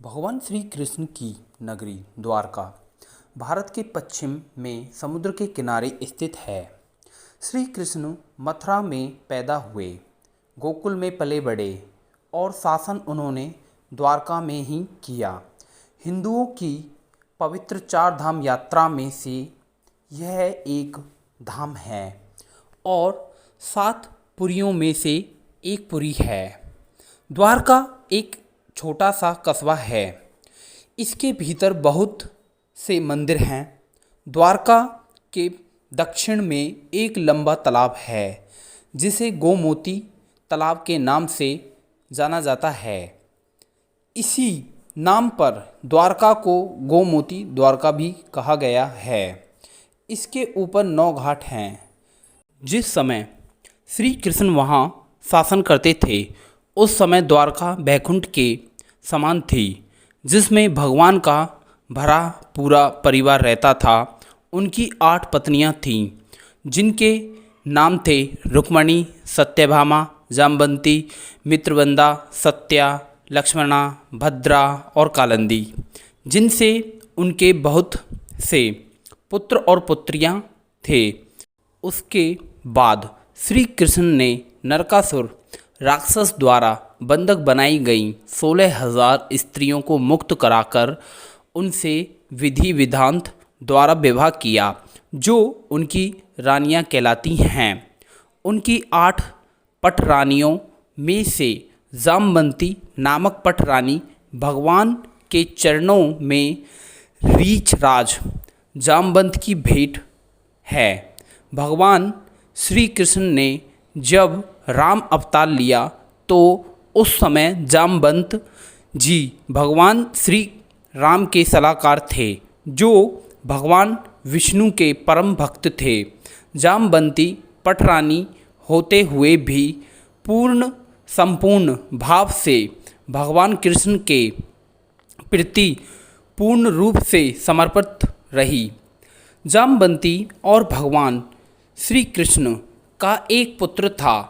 भगवान श्री कृष्ण की नगरी द्वारका भारत के पश्चिम में समुद्र के किनारे स्थित है। श्री कृष्ण मथुरा में पैदा हुए, गोकुल में पले बढ़े और शासन उन्होंने द्वारका में ही किया। हिंदुओं की पवित्र चार धाम यात्रा में से यह एक धाम है और 7 पुरियों में से एक पुरी है। द्वारका एक छोटा सा कस्बा है। इसके भीतर बहुत से मंदिर हैं। द्वारका के दक्षिण में एक लंबा तालाब है जिसे गोमती तालाब के नाम से जाना जाता है। इसी नाम पर द्वारका को गोमती द्वारका भी कहा गया है। इसके ऊपर 9 घाट हैं। जिस समय श्री कृष्ण वहाँ शासन करते थे उस समय द्वारका बैकुंठ के समान थी, जिसमें भगवान का भरा पूरा परिवार रहता था। उनकी 8 पत्नियां थीं, जिनके नाम थे रुक्मणी, सत्यभामा, जाम्बवती, मित्रवंदा, सत्या, लक्ष्मणा, भद्रा और कालिंदी, जिनसे उनके बहुत से पुत्र और पुत्रियां थे। उसके बाद श्री कृष्ण ने नरकासुर राक्षस द्वारा बंधक बनाई गई 16,000 स्त्रियों को मुक्त कराकर उनसे विधि विधान द्वारा विवाह किया, जो उनकी रानियां कहलाती हैं। उनकी 8 पट रानियों में से जाम्बवती नामक पट रानी भगवान के चरणों में रीछ राज जामवंत की भेंट है। भगवान श्री कृष्ण ने जब राम अवतार लिया तो उस समय जामवंत जी भगवान श्री राम के सलाहकार थे, जो भगवान विष्णु के परम भक्त थे। जामवंती पटरानी होते हुए भी संपूर्ण भाव से भगवान कृष्ण के प्रति पूर्ण रूप से समर्पित रही। जामवंती और भगवान श्री कृष्ण का एक पुत्र था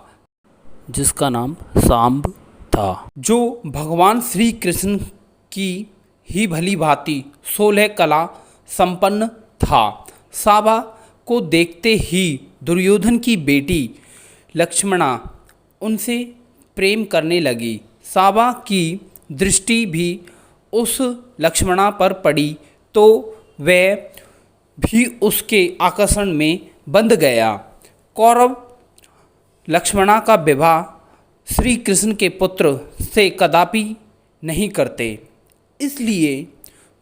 जिसका नाम सांब था, जो भगवान श्री कृष्ण की ही भली भांति 16 कला संपन्न था। साबा को देखते ही दुर्योधन की बेटी लक्ष्मणा उनसे प्रेम करने लगी। साबा की दृष्टि भी उस लक्ष्मणा पर पड़ी तो वह भी उसके आकर्षण में बंध गया। कौरव लक्ष्मणा का विवाह श्री कृष्ण के पुत्र से कदापि नहीं करते, इसलिए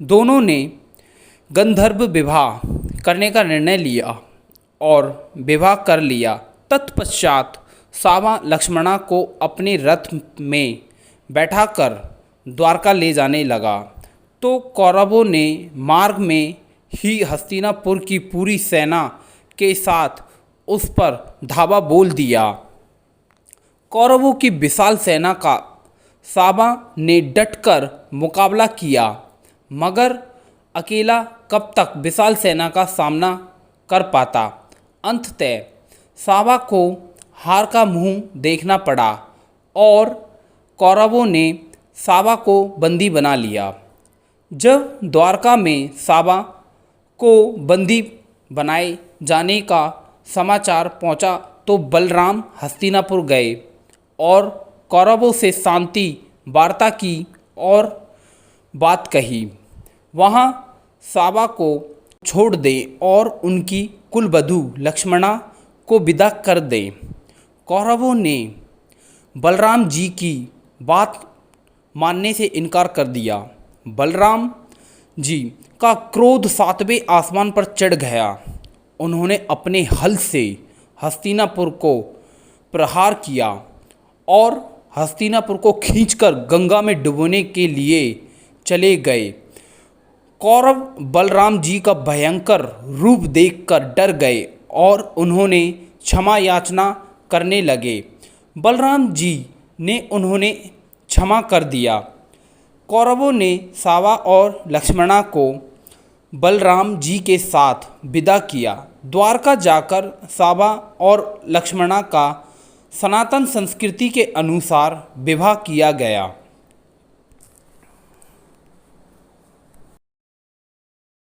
दोनों ने गंधर्व विवाह करने का निर्णय लिया और विवाह कर लिया। तत्पश्चात साबा लक्ष्मणा को अपने रथ में बैठाकर द्वारका ले जाने लगा तो कौरवों ने मार्ग में ही हस्तिनापुर की पूरी सेना के साथ उस पर धावा बोल दिया। कौरवों की विशाल सेना का साबा ने डटकर मुकाबला किया, मगर अकेला कब तक विशाल सेना का सामना कर पाता। अंततः साबा को हार का मुंह देखना पड़ा और कौरवों ने साबा को बंदी बना लिया। जब द्वारका में साबा को बंदी बनाए जाने का समाचार पहुंचा तो बलराम हस्तिनापुर गए और कौरवों से शांति वार्ता की और बात कही। वहां साबा को छोड़ दे और उनकी कुलवधू लक्ष्मणा को विदा कर दे। कौरवों ने बलराम जी की बात मानने से इनकार कर दिया। बलराम जी का क्रोध 7वें आसमान पर चढ़ गया। उन्होंने अपने हल से हस्तिनापुर को प्रहार किया और हस्तिनापुर को खींचकर गंगा में डुबोने के लिए चले गए। कौरव बलराम जी का भयंकर रूप देखकर डर गए और उन्होंने क्षमा याचना करने लगे। बलराम जी ने उन्होंने क्षमा कर दिया। कौरवों ने साबा और लक्ष्मणा को बलराम जी के साथ विदा किया। द्वारका जाकर साबा और लक्ष्मणा का सनातन संस्कृति के अनुसार विवाह किया गया।